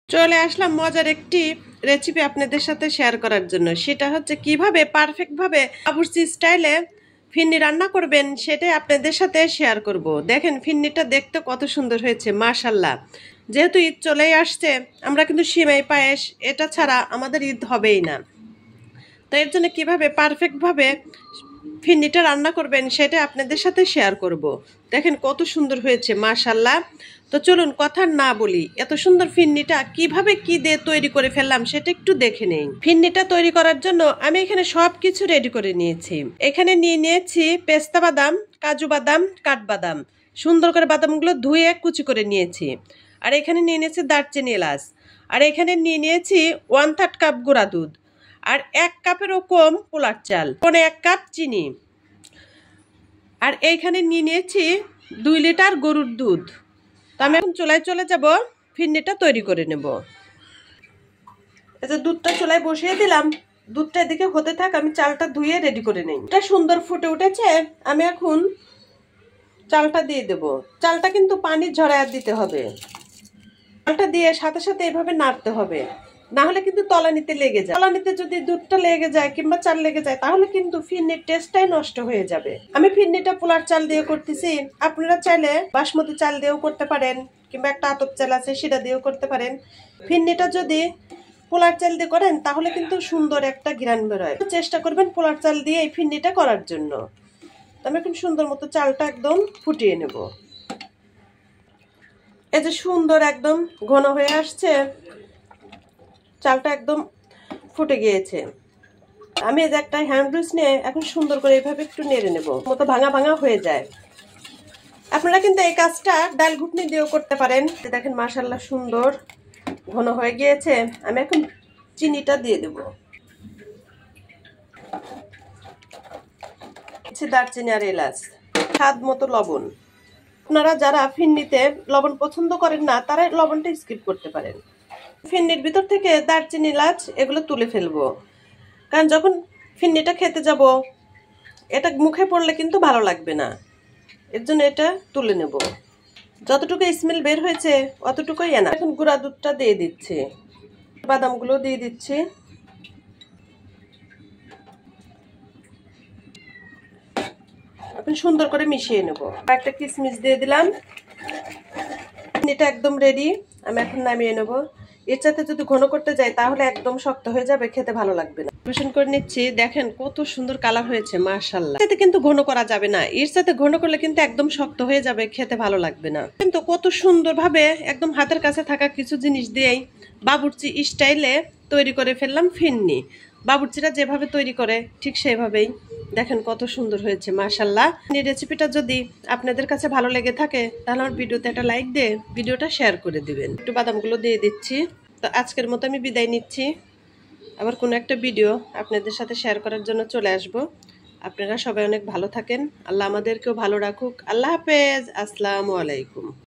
চলে আসলাম মজার একটি রেসিপি আপনাদের সাথে শেয়ার করার জন্য। সেটা হচ্ছে কিভাবে পারফেক্টভাবে বাবুর্চি স্টাইলে ফিন্নি রান্না করবেন সেটাই আপনাদের সাথে শেয়ার করব। দেখেন ফিন্নিটা দেখতে কত সুন্দর হয়েছে মাশাল্লাহ। যেহেতু ঈদ চলেই আসছে, আমরা কিন্তু সিমাই পায়েস এটা ছাড়া আমাদের ঈদ হবেই না। তো এর জন্য কীভাবে পারফেক্টভাবে ফিন্নিটা রান্না করবেন সেটা আপনাদের সাথে শেয়ার করব। দেখেন কত সুন্দর হয়েছে মাশাল্লাহ। তো চলুন কথা না বলি, এত সুন্দর ফিন্নিটা কিভাবে কি দিয়ে তৈরি করে ফেললাম সেটা একটু দেখে নেই। ফিন্নিটা তৈরি করার জন্য আমি এখানে সব কিছু রেডি করে নিয়েছি। এখানে নিয়ে নিয়েছি পেস্তা বাদাম, কাজু বাদাম, কাঠবাদাম। সুন্দর করে বাদামগুলো ধুয়ে কুচি করে নিয়েছি। আর এখানে নিয়ে নিয়েছি দারচিনি এলাচ। আর এখানে নিয়ে নিয়েছি 1/3 কাপ গুঁড়া দুধ। আর 1 কাপেরও কম পোলার চাল, 1 কাপ চিনি। আর এইখানে নিয়ে নিয়েছি 2 লিটার গরুর দুধ। তো আমি এখন চুলায় চলে যাব, ফিন্নিটা তৈরি করে নেব। এই যে দুধটা চুলায় বসিয়ে দিলাম, দুধটা এদিকে হতে থাক, আমি চালটা ধুয়ে রেডি করে নেই। এটা সুন্দর ফুটে উঠেছে, আমি এখন চালটা দিয়ে দেব। চালটা কিন্তু পানি ঝরায় দিতে হবে। চালটা দিয়ে সাথে সাথে এভাবে নাড়তে হবে, না হলে কিন্তু তলানিতে লেগে যায়। তলানিতে যদি দুধটা লেগে যায় কিংবা চাল লেগে যায় তাহলে কিন্তু ফিন্নির টেস্টটাই নষ্ট হয়ে যাবে। আমি ফিন্নিটা পোলার চাল দিয়ে করতেছি, আপনারা চাইলে বাসমতি চাল দিয়েও করতে পারেন কিংবা একটা আতপ চাল আছে সেটা দিয়েও করতে পারেন। ফিন্নিটা যদি পোলার চাল দিয়ে করেন তাহলে কিন্তু সুন্দর একটা ঘ্রাণ বেরোয়। চেষ্টা করবেন পোলার চাল দিয়ে এই ফিন্নিটা করার জন্য। আমি এখন সুন্দর মতো চালটা একদম ফুটিয়ে নেব। এই যে সুন্দর একদম ঘন হয়ে আসছে, চালটা একদম ফুটে গিয়েছে। আমি এই যে একটা হ্যান্ড ব্রুশ নিয়ে এখন সুন্দর করে এইভাবে একটু নেড়ে নেব, মতো ভাঙা ভাঙা হয়ে যায়। আপনারা কিন্তু এই কাজটা ডাল ঘুটনি দিয়েও করতে পারেন। দেখেন মাশাআল্লাহ সুন্দর ঘন হয়ে গিয়েছে। আমি এখন চিনিটা দিয়ে দেব, দারচিনি আর এলাচ, স্বাদ মতো লবণ। আপনারা যারা ফিন্নিতে লবণ পছন্দ করেন না তারা লবণটা স্কিপ করতে পারেন। ফিন্নির ভিতর থেকে দারচিনি এলাচ এগুলো তুলে ফেলবো, কারণ যখন ফিন্নিটা খেতে যাব এটা মুখে পড়লে কিন্তু ভালো লাগবে না, এর জন্য এটা তুলে নেব। যতটুকু স্মেল বের হয়েছে অতটুকুই এনা। এখন গুঁড়া দুধটা দিয়ে দিচ্ছি, বাদামগুলো দিয়ে দিচ্ছি। এখন সুন্দর করে মিশিয়ে নেব। একটা কিশমিশ দিয়ে দিলাম। এটা একদম রেডি, আমি এখন নামিয়ে নেব। এর সাথে যদি ঘন করতে যাই তাহলে একদম শক্ত হয়ে যাবে, খেতে ভালো লাগবে না। পরিবেশন করে নিচ্ছি, দেখেন কত সুন্দর কালার হয়েছে মাশাআল্লাহ। এতে কিন্তু ঘন করা যাবে না, এর সাথে ঘন করলে কিন্তু একদম শক্ত হয়ে যাবে, খেতে ভালো লাগবে না। কিন্তু কত সুন্দরভাবে একদম হাতের কাছে থাকা কিছু জিনিস দিয়েই বাবুর্চি স্টাইলে তৈরি করে ফেললাম ফিন্নি। বাবুর্চিরা যেভাবে তৈরি করে ঠিক সেভাবেই। দেখেন কত সুন্দর হয়েছে মাশাআল্লাহ। এই রেসিপিটা যদি আপনাদের কাছে ভালো লেগে থাকে তাহলে আমার ভিডিওতে একটা লাইক দিয়ে ভিডিওটা শেয়ার করে দিবেন। একটু বাদামগুলো দিয়ে দিচ্ছি। তো আজকের মতো আমি বিদায় নিচ্ছি, আবার কোনো একটা ভিডিও আপনাদের সাথে শেয়ার করার জন্য চলে আসব। আপনারা সবাই অনেক ভালো থাকেন, আল্লাহ আমাদেরকেও ভালো রাখুক। আল্লাহ হাফেজ, আসসালামু আলাইকুম।